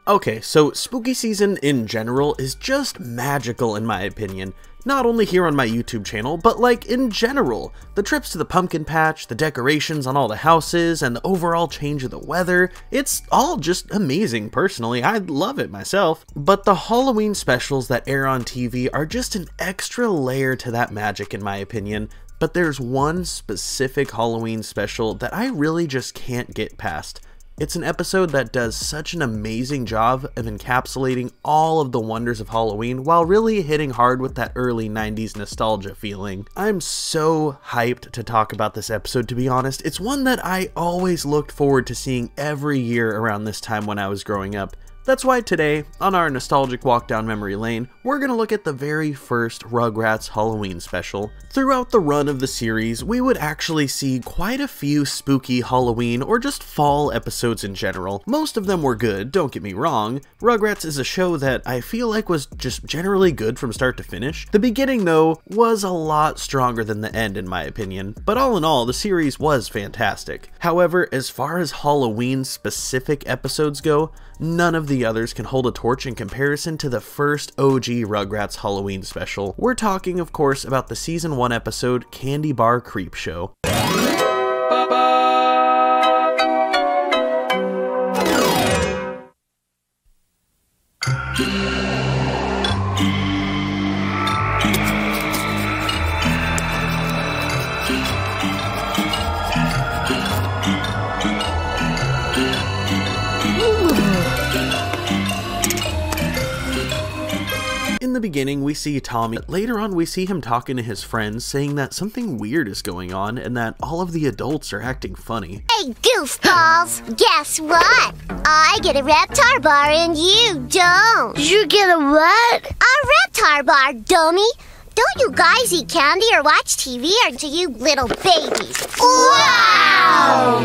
Okay, so spooky season in general is just magical in my opinion. Not only here on my YouTube channel, but like in general. The trips to the pumpkin patch, the decorations on all the houses, and the overall change of the weather, it's all just amazing personally. I love it myself. But the Halloween specials that air on TV are just an extra layer to that magic in my opinion. But there's one specific Halloween special that I really just can't get past. It's an episode that does such an amazing job of encapsulating all of the wonders of Halloween while really hitting hard with that early 90s nostalgia feeling. I'm so hyped to talk about this episode, to be honest. It's one that I always looked forward to seeing every year around this time when I was growing up. That's why today, on our nostalgic walk down memory lane, we're gonna look at the very first Rugrats Halloween special. Throughout the run of the series, we would actually see quite a few spooky Halloween or just fall episodes in general. Most of them were good, don't get me wrong. Rugrats is a show that I feel like was just generally good from start to finish. The beginning, though, was a lot stronger than the end in my opinion, but all in all, the series was fantastic. However, as far as Halloween specific episodes go, none of the others can hold a torch in comparison to the first OG Rugrats Halloween special. We're talking, of course, about the season 1 episode Candy Bar Creep Show. In the beginning, we see Tommy. Later on, we see him talking to his friends, saying that something weird is going on and that all of the adults are acting funny. Hey, goofballs! Guess what? I get a Reptar bar and you don't. You get a what? A Reptar bar, dummy! Don't you guys eat candy or watch TV, or do you little babies? Wow!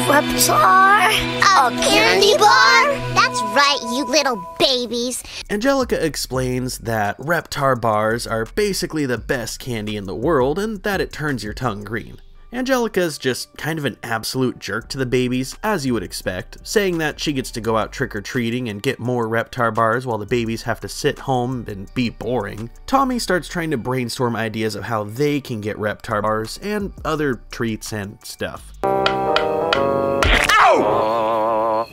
Reptar? A candy bar? That's right, you little babies. Angelica explains that Reptar bars are basically the best candy in the world and that it turns your tongue green. Angelica's just kind of an absolute jerk to the babies, as you would expect, saying that she gets to go out trick-or-treating and get more Reptar bars while the babies have to sit home and be boring. Tommy starts trying to brainstorm ideas of how they can get Reptar bars and other treats and stuff. Ow!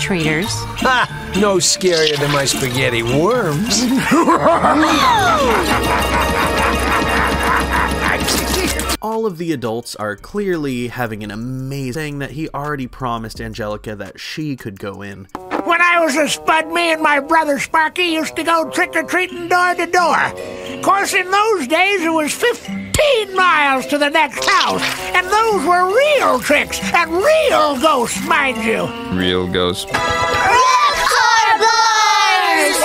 Treaters. Ha! No scarier than my spaghetti worms. All of the adults are clearly having an amazing thing that he already promised Angelica that she could go in. When I was a spud, me and my brother Sparky used to go trick-or-treating door to door. Of course, in those days, it was 15 miles to the next house. And those were real tricks and real ghosts, mind you. Real ghosts. Reptar bars!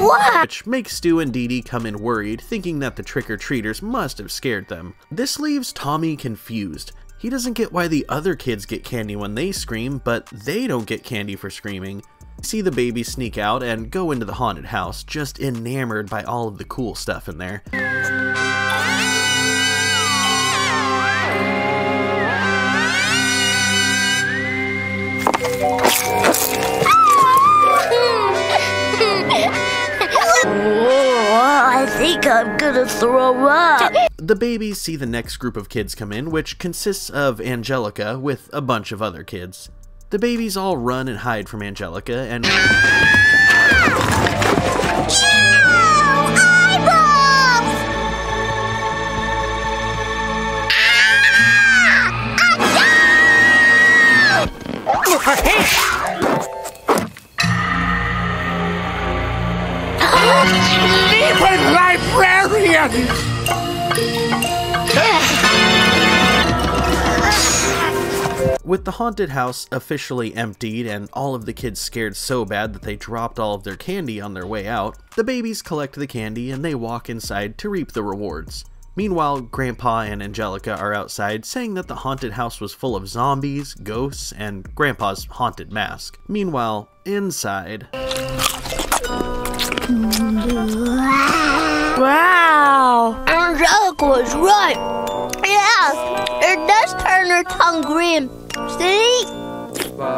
What? Which makes Stu and Dee Dee come in worried, thinking that the trick-or-treaters must have scared them. This leaves Tommy confused. He doesn't get why the other kids get candy when they scream, but they don't get candy for screaming. We see the babies sneak out and go into the haunted house, just enamored by all of the cool stuff in there. I think I'm gonna throw up. The babies see the next group of kids come in, which consists of Angelica with a bunch of other kids. The babies all run and hide from Angelica and... Librarian! With the haunted house officially emptied and all of the kids scared so bad that they dropped all of their candy on their way out, the babies collect the candy and they walk inside to reap the rewards. Meanwhile, Grandpa and Angelica are outside saying that the haunted house was full of zombies, ghosts, and Grandpa's haunted mask. Meanwhile, inside... Wow! Angelica was right. Yeah, it does turn her tongue green. See?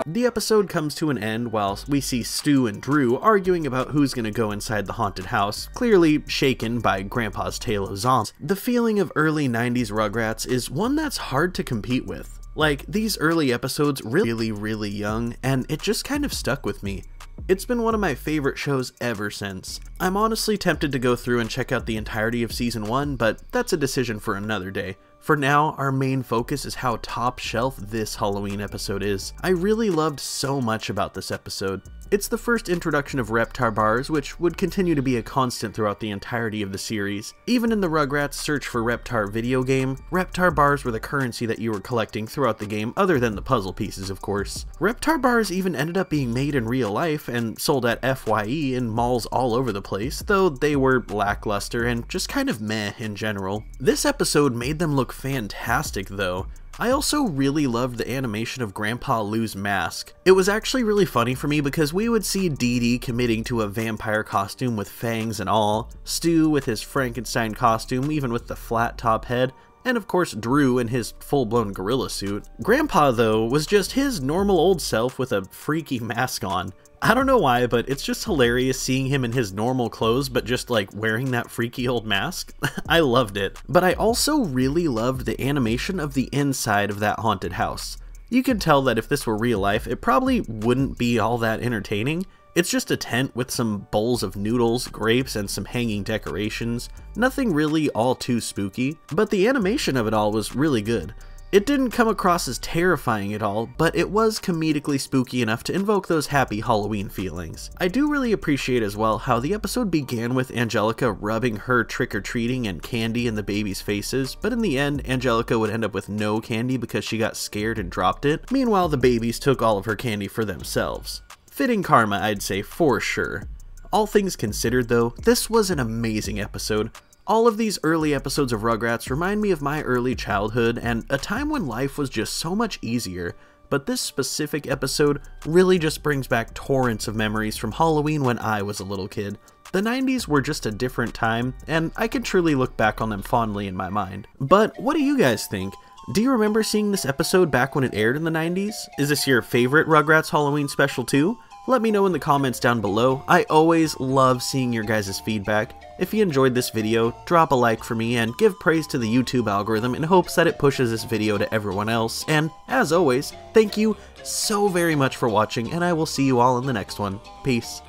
The episode comes to an end while we see Stu and Drew arguing about who's gonna go inside the haunted house, clearly shaken by Grandpa's tale of zombies. The feeling of early 90s Rugrats is one that's hard to compete with. Like, these early episodes really young, and it just kind of stuck with me. It's been one of my favorite shows ever since. I'm honestly tempted to go through and check out the entirety of season 1, but that's a decision for another day. For now, our main focus is how top shelf this Halloween episode is. I really loved so much about this episode. It's the first introduction of Reptar bars, which would continue to be a constant throughout the entirety of the series. Even in the Rugrats Search for Reptar video game, Reptar bars were the currency that you were collecting throughout the game, other than the puzzle pieces, of course. Reptar bars even ended up being made in real life and sold at FYE in malls all over the place, though they were lackluster and just kind of meh in general. This episode made them look fantastic though. I also really loved the animation of Grandpa Lou's mask. It was actually really funny for me because we would see Dee Dee committing to a vampire costume with fangs and all, Stu with his Frankenstein costume even with the flat top head, and of course Drew in his full-blown gorilla suit. Grandpa though was just his normal old self with a freaky mask on. I don't know why, but it's just hilarious seeing him in his normal clothes, but just like wearing that freaky old mask. I loved it. But I also really loved the animation of the inside of that haunted house. You can tell that if this were real life, it probably wouldn't be all that entertaining. It's just a tent with some bowls of noodles, grapes, and some hanging decorations. Nothing really all too spooky, but the animation of it all was really good. It didn't come across as terrifying at all, but it was comedically spooky enough to invoke those happy Halloween feelings. I do really appreciate as well how the episode began with Angelica rubbing her trick-or-treating and candy in the babies' faces, but in the end, Angelica would end up with no candy because she got scared and dropped it. Meanwhile, the babies took all of her candy for themselves. Fitting karma, I'd say, for sure. All things considered though, this was an amazing episode. All of these early episodes of Rugrats remind me of my early childhood and a time when life was just so much easier, but this specific episode really just brings back torrents of memories from Halloween when I was a little kid. The 90s were just a different time, and I can truly look back on them fondly in my mind. But what do you guys think? Do you remember seeing this episode back when it aired in the 90s? Is this your favorite Rugrats Halloween special too? Let me know in the comments down below. I always love seeing your guys' feedback. If you enjoyed this video, drop a like for me and give praise to the YouTube algorithm in hopes that it pushes this video to everyone else. And as always, thank you so very much for watching, and I will see you all in the next one. Peace.